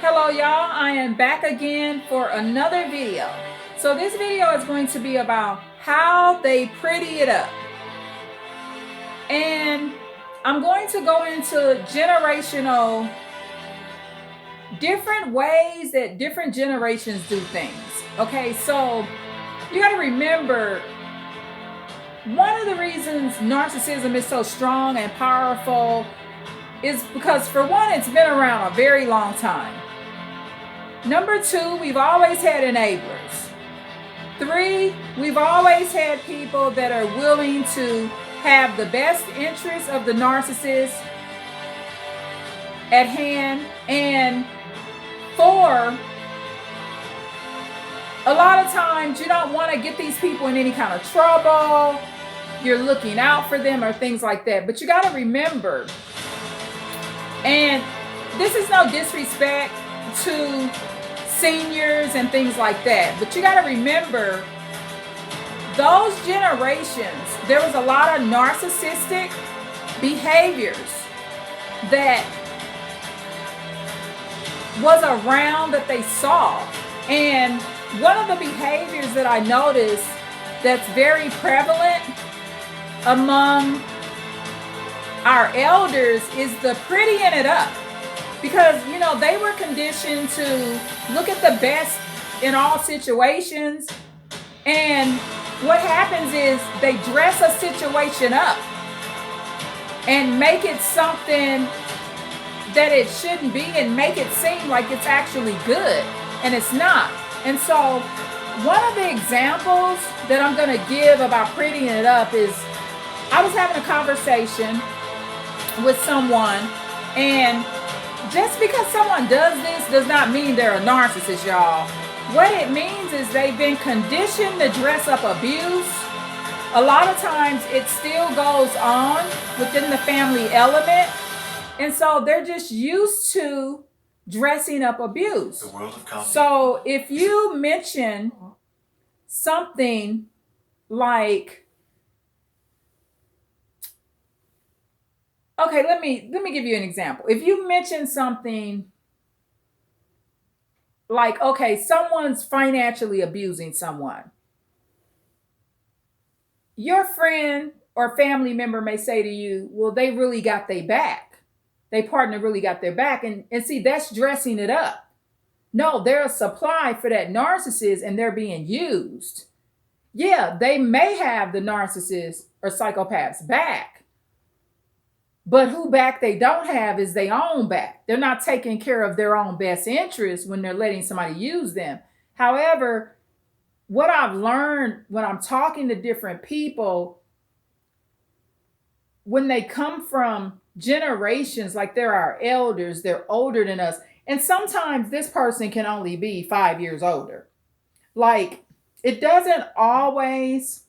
Hello y'all, I am back again for another video. So this video is going to be about how they pretty it up. And I'm going to go into generational, different ways that different generations do things. Okay, so you got to remember, one of the reasons narcissism is so strong and powerful is because, for one, it's been around a very long time. Number two, we've always had enablers. Three, we've always had people that are willing to have the best interests of the narcissist at hand. And four, a lot of times you don't want to get these people in any kind of trouble. You're looking out for them or things like that. But you got to remember, and this is no disrespect to seniors and things like that, but you got to remember, those generations, there was a lot of narcissistic behaviors that was around that they saw. And one of the behaviors that I noticed that's very prevalent among our elders is the prettying it up. Because, you know, they were conditioned to look at the best in all situations. And what happens is they dress a situation up and make it something that it shouldn't be, and make it seem like it's actually good, and it's not. And so one of the examples that I'm going to give about prettying it up is, I was having a conversation with someone, and just because someone does this does not mean they're a narcissist, y'all. What it means is they've been conditioned to dress up abuse. A lot of times it still goes on within the family element. And so they're just used to dressing up abuse. The world of comedy. So if you mention something like, okay, let me give you an example. If you mention something like, okay, someone's financially abusing someone, your friend or family member may say to you, well, they really got their back. They partner really got their back. And see, that's dressing it up. No, they're a supply for that narcissist, and they're being used. Yeah, they may have the narcissist or psychopath's back, but who back they don't have is their own back. They're not taking care of their own best interest when they're letting somebody use them. However, what I've learned when I'm talking to different people, when they come from generations, like they're our elders, they're older than us. And sometimes this person can only be 5 years older. Like, it doesn't always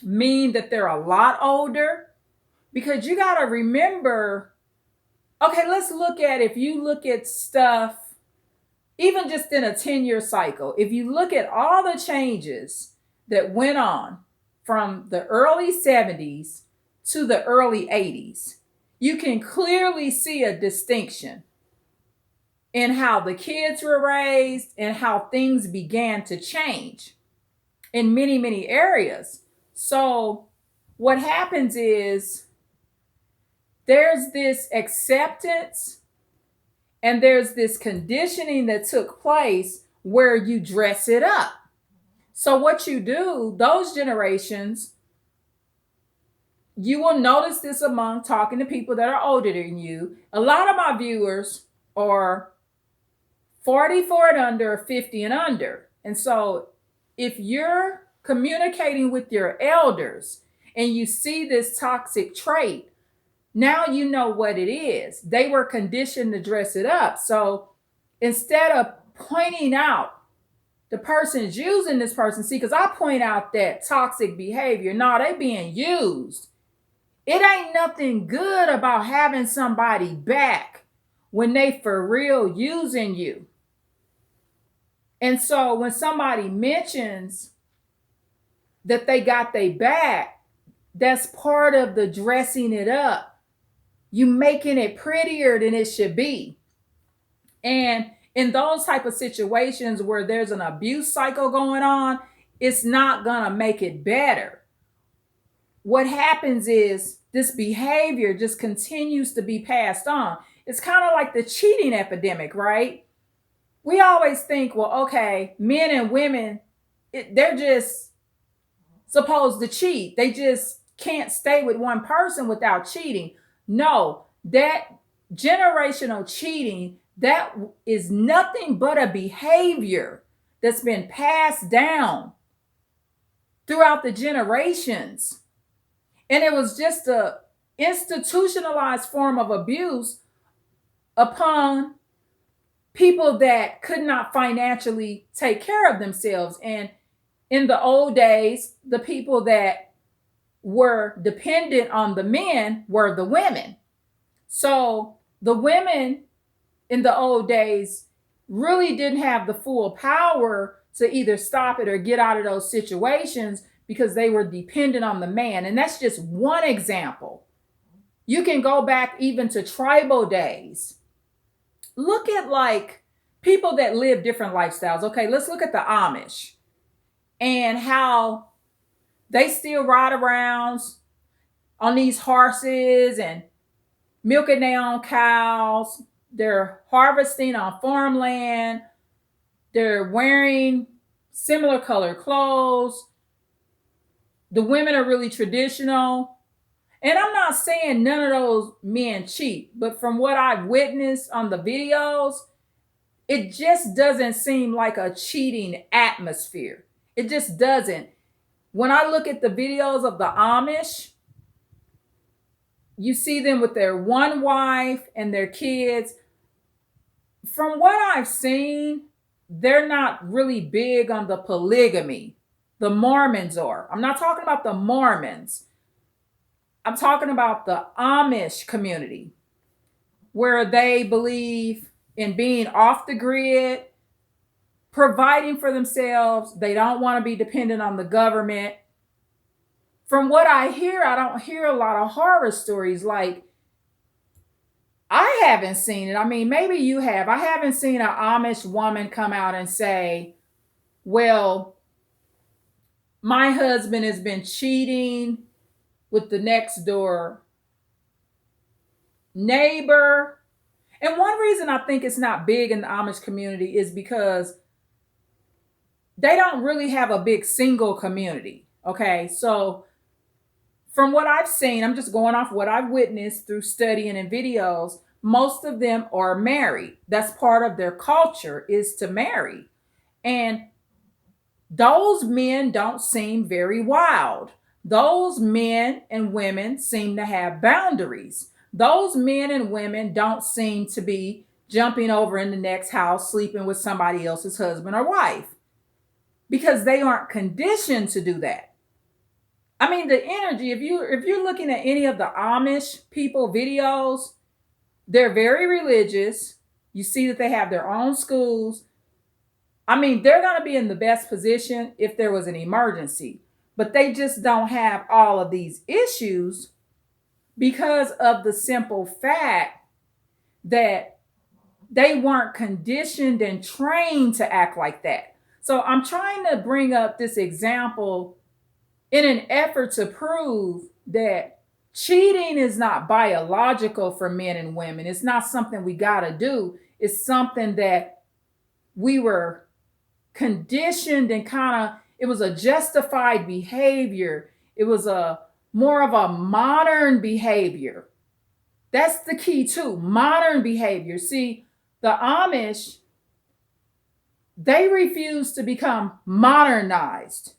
mean that they're a lot older. Because you got to remember, okay, let's look at, if you look at stuff, even just in a 10-year cycle, if you look at all the changes that went on from the early 70s to the early 80s, you can clearly see a distinction in how the kids were raised and how things began to change in many, many areas. So what happens is, there's this acceptance and there's this conditioning that took place where you dress it up. So what you do, those generations, you will notice this among talking to people that are older than you. A lot of my viewers are 44 and under, 50 and under. And so if you're communicating with your elders and you see this toxic trait, now you know what it is. They were conditioned to dress it up. So instead of pointing out the person's using this person, see, because I point out that toxic behavior, no, they being used. It ain't nothing good about having somebody back when they for real using you. And so when somebody mentions that they got their back, that's part of the dressing it up. You making it prettier than it should be. And in those type of situations where there's an abuse cycle going on, it's not going to make it better. What happens is this behavior just continues to be passed on. It's kind of like the cheating epidemic, right? We always think, well, okay, men and women, they're just supposed to cheat. They just can't stay with one person without cheating. No, that generational cheating, that is nothing but a behavior that's been passed down throughout the generations. And it was just a institutionalized form of abuse upon people that could not financially take care of themselves. And in the old days, the people that were dependent on the men were the women. So the women in the old days really didn't have the full power to either stop it or get out of those situations because they were dependent on the man. And that's just one example. You can go back even to tribal days. Look at like people that live different lifestyles. Okay, let's look at the Amish and how they still ride around on these horses and milking their own cows. They're harvesting on farmland. They're wearing similar colored clothes. The women are really traditional. And I'm not saying none of those men cheat, but from what I've witnessed on the videos, it just doesn't seem like a cheating atmosphere. It just doesn't. When I look at the videos of the Amish, you see them with their one wife and their kids. From what I've seen, they're not really big on the polygamy. The Mormons are. I'm not talking about the Mormons. I'm talking about the Amish community, where they believe in being off the grid, providing for themselves. They don't want to be dependent on the government. From what I hear, I don't hear a lot of horror stories. Like, I haven't seen it. I mean, maybe you have. I haven't seen an Amish woman come out and say, well, my husband has been cheating with the next door neighbor. And one reason I think it's not big in the Amish community is because they don't really have a big single community. Okay, so from what I've seen, I'm just going off what I've witnessed through studying and videos, most of them are married. That's part of their culture, is to marry. And those men don't seem very wild. Those men and women seem to have boundaries. Those men and women don't seem to be jumping over in the next house, sleeping with somebody else's husband or wife, because they aren't conditioned to do that. I mean, the energy, if you're looking at any of the Amish people videos, they're very religious. You see that they have their own schools. I mean, they're going to be in the best position if there was an emergency, but they just don't have all of these issues because of the simple fact that they weren't conditioned and trained to act like that. So I'm trying to bring up this example in an effort to prove that cheating is not biological for men and women. It's not something we got to do. It's something that we were conditioned and it was a justified behavior. It was a more of a modern behavior. That's the key too, modern behavior. See, the Amish, they refuse to become modernized.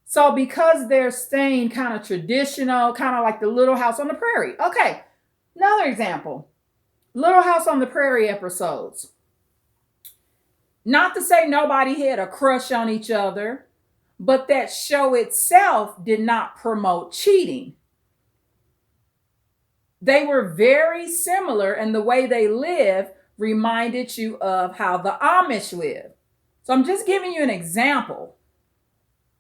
So because they're staying kind of traditional, kind of like the Little House on the Prairie. Okay, another example. Little House on the Prairie episodes. Not to say nobody had a crush on each other, but that show itself did not promote cheating. They were very similar, and the way they live reminded you of how the Amish live. So I'm just giving you an example.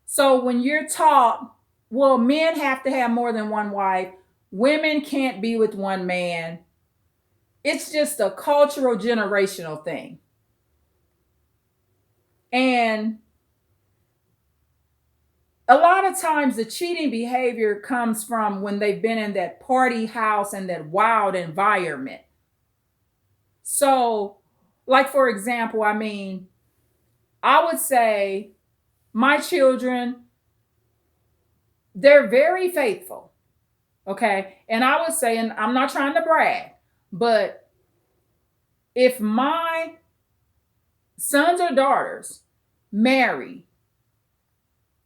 So when you're taught, well, men have to have more than one wife, women can't be with one man, It's just a cultural generational thing. And a lot of times the cheating behavior comes from when they've been in that party house and that wild environment. So, like for example, I mean, I would say my children, they're very faithful. Okay. And I would say, and I'm not trying to brag, but if my sons or daughters marry,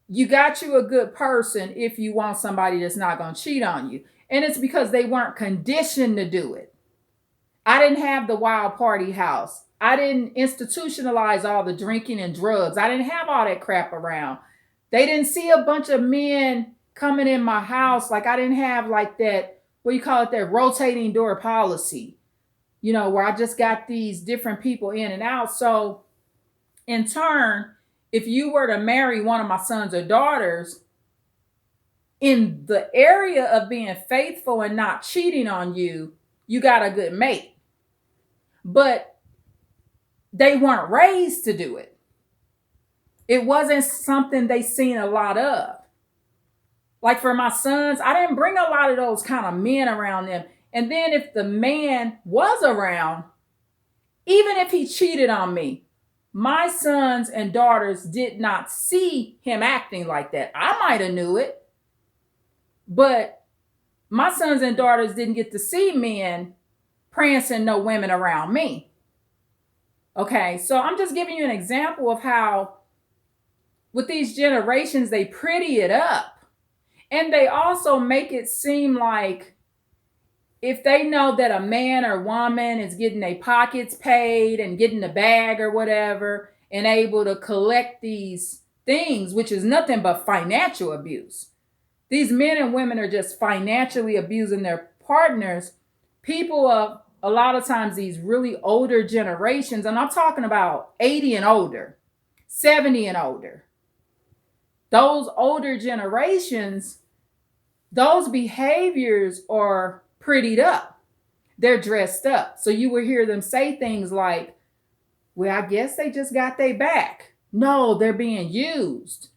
you got you a good person if you want somebody that's not going to cheat on you. And it's because they weren't conditioned to do it. I didn't have the wild party house. I didn't institutionalize all the drinking and drugs. I didn't have all that crap around. They didn't see a bunch of men coming in my house. Like I didn't have like that, what do you call it, that rotating door policy, where I just got these different people in and out. So in turn, if you were to marry one of my sons or daughters, in the area of being faithful and not cheating on you, you got a good mate. But they weren't raised to do it. It wasn't something they seen a lot of. Like for my sons, I didn't bring a lot of those kind of men around them. And then if the man was around, even if he cheated on me, my sons and daughters did not see him acting like that. I might have knew it, but my sons and daughters didn't get to see men prancing no women around me. Okay, so I'm just giving you an example of how with these generations, they pretty it up. And they also make it seem like if they know that a man or woman is getting their pockets paid and getting the bag or whatever and able to collect these things, which is nothing but financial abuse. These men and women are just financially abusing their partners. People of a lot of times these really older generations, and I'm talking about 80 and older, 70 and older. Those older generations, those behaviors are prettied up. They're dressed up. So you will hear them say things like, well, I guess they just got their back. No, they're being used.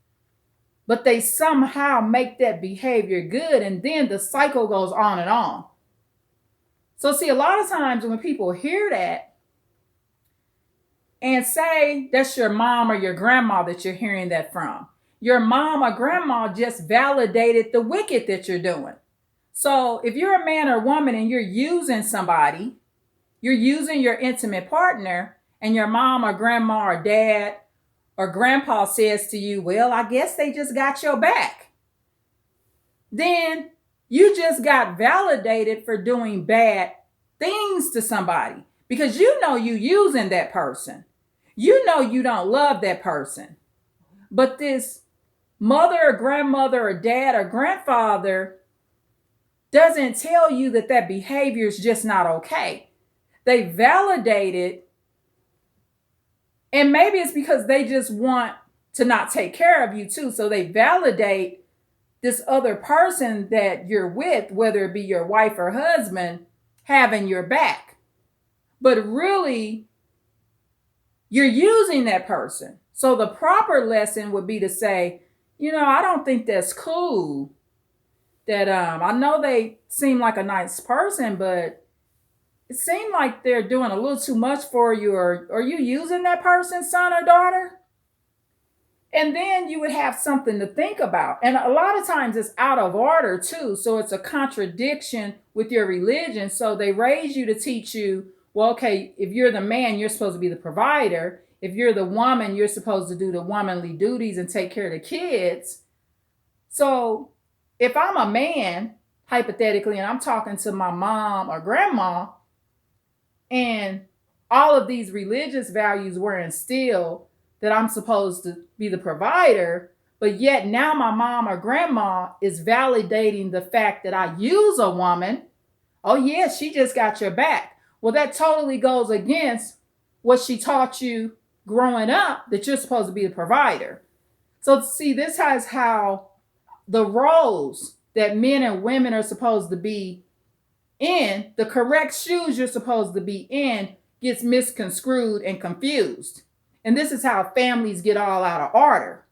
But they somehow make that behavior good, and then the cycle goes on and on. So see, a lot of times when people hear that and say that's your mom or your grandma that you're hearing that from, your mom or grandma just validated the wicked that you're doing. So if you're a man or woman and you're using somebody, you're using your intimate partner, and your mom or grandma or dad or grandpa says to you, well, I guess they just got your back. Then you just got validated for doing bad things to somebody because you know you using that person. You know you don't love that person. But this mother or grandmother or dad or grandfather doesn't tell you that that behavior is just not okay. They validate it, and maybe it's because they just want to not take care of you too. So they validate this other person that you're with, whether it be your wife or husband, having your back. But really, you're using that person. So the proper lesson would be to say, I don't think that's cool. That I know they seem like a nice person, but it seemed like they're doing a little too much for you. Or are you using that person's son or daughter? And then you would have something to think about. And a lot of times it's out of order too. So it's a contradiction with your religion. So they raise you to teach you, well, okay, if you're the man, you're supposed to be the provider. If you're the woman, you're supposed to do the womanly duties and take care of the kids. So if I'm a man, hypothetically, and I'm talking to my mom or grandma, and all of these religious values were instilled that I'm supposed to be the provider, but yet now my mom or grandma is validating the fact that I use a woman. Oh yeah, she just got your back. Well, that totally goes against what she taught you growing up, that you're supposed to be the provider. So see, this is how the roles that men and women are supposed to be in the correct shoes you're supposed to be in gets misconstrued and confused. And this is how families get all out of order.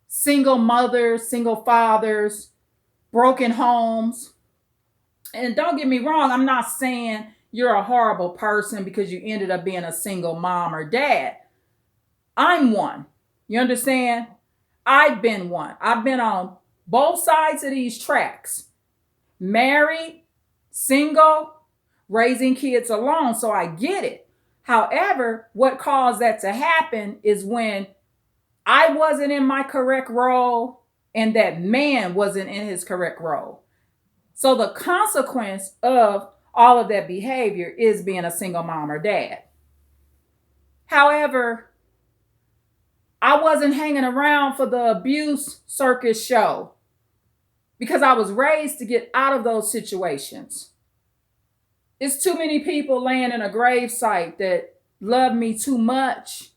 Single mothers, single fathers, broken homes. And don't get me wrong, I'm not saying you're a horrible person because you ended up being a single mom or dad. I'm one. You understand? I've been one. I've been on both sides of these tracks. Married, single, raising kids alone. So I get it. However, what caused that to happen is when I wasn't in my correct role and that man wasn't in his correct role. So the consequence of all of that behavior is being a single mom or dad. However, I wasn't hanging around for the abuse circus show because I was raised to get out of those situations. It's too many people laying in a gravesite that love me too much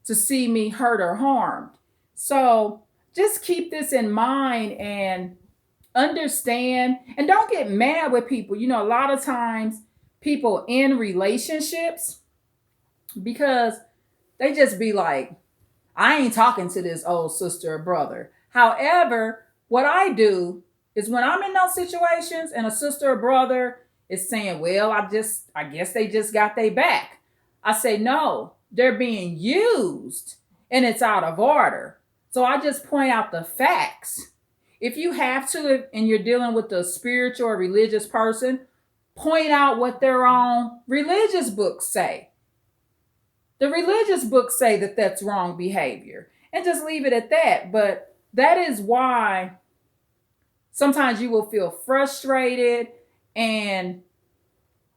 to see me hurt or harmed. So just keep this in mind and understand, and don't get mad with people. You know, a lot of times people in relationships because they just be like, I ain't talking to this old sister or brother. However, what I do is when I'm in those situations and a sister or brother is saying, well, I guess they just got their back. I say, no, they're being used and it's out of order. So I just point out the facts. If you have to, and you're dealing with a spiritual or religious person, point out what their own religious books say. The religious books say that that's wrong behavior, and just leave it at that. But that is why sometimes you will feel frustrated, and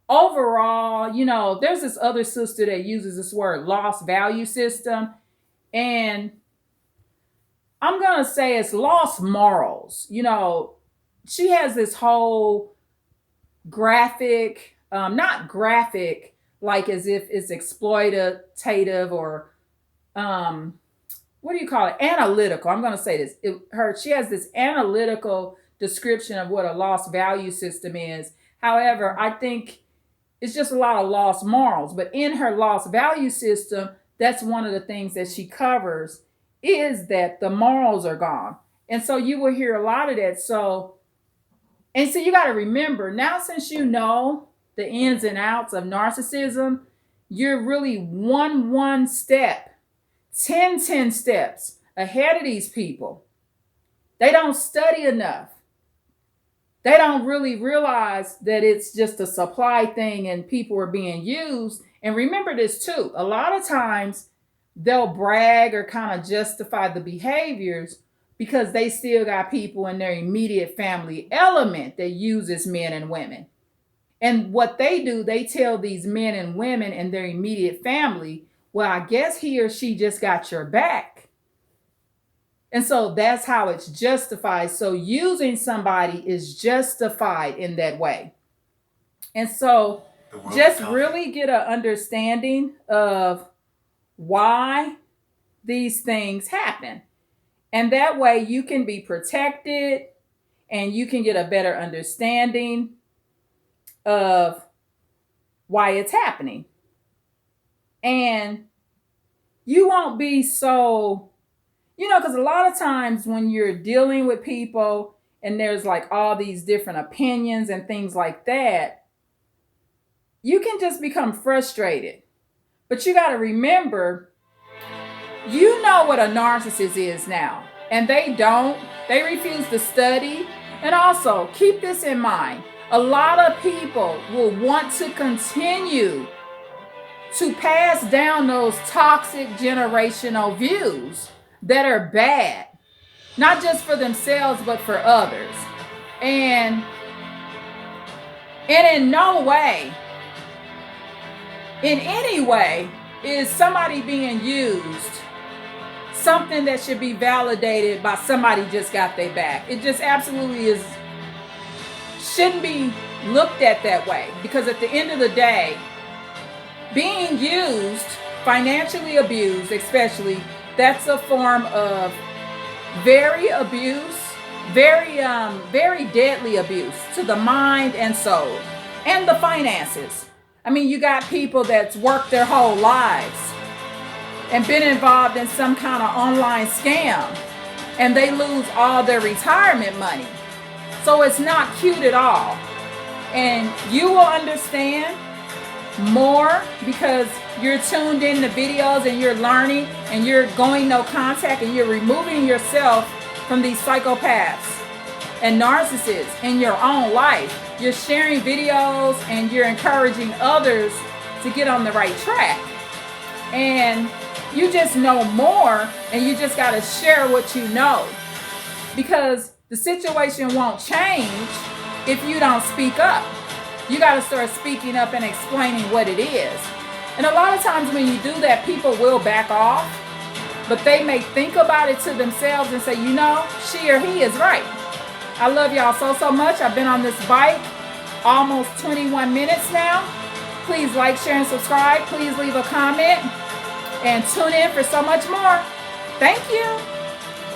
overall, you know, there's this other sister that uses this word lost value system, and I'm going to say it's lost morals. You know, she has this whole graphic, not graphic, like as if it's exploitative or, what do you call it? Analytical. I'm going to say this. She has this analytical description of what a lost value system is. However, I think it's just a lot of lost morals. But in her lost value system, that's one of the things that she covers is that the morals are gone. And so you will hear a lot of that. So you got to remember now, since you know the ins and outs of narcissism, you're really one step, 10 steps ahead of these people. They don't study enough. They don't really realize that it's just a supply thing and people are being used. And remember this too, a lot of times they'll brag or kind of justify the behaviors because they still got people in their immediate family element that uses men and women. And what they do, they tell these men and women in their immediate family, well, I guess he or she just got your back. And so that's how it's justified. So using somebody is justified in that way. And so just really get an understanding of why these things happen. And that way you can be protected and you can get a better understanding of why it's happening. And you won't be so, you know, because a lot of times when you're dealing with people and there's like all these different opinions and things like that, you can just become frustrated. But you got to remember, you know what a narcissist is now, and they don't. They refuse to study. And also, keep this in mind. A lot of people will want to continue to pass down those toxic generational views that are bad, not just for themselves, but for others. And in no way, in any way, is somebody being used something that should be validated by somebody just got their back. It just absolutely shouldn't be looked at that way, because at the end of the day, being used, financially abused especially, that's a form of very deadly abuse to the mind and soul. and the finances. I mean, you got people that's worked their whole lives and been involved in some kind of online scam, and they lose all their retirement money. So it's not cute at all. And you will understand more because you're tuned in to videos and you're learning and you're going no contact and you're removing yourself from these psychopaths and narcissists in your own life. You're sharing videos and you're encouraging others to get on the right track. And you just know more, and you just got to share what you know, because the situation won't change if you don't speak up. You got to start speaking up and explaining what it is. And a lot of times when you do that, people will back off, but they may think about it to themselves and say, you know, she or he is right. I love y'all so much. I've been on this bike almost 21 minutes now. Please like, share, and subscribe. Please leave a comment and tune in for so much more. Thank you.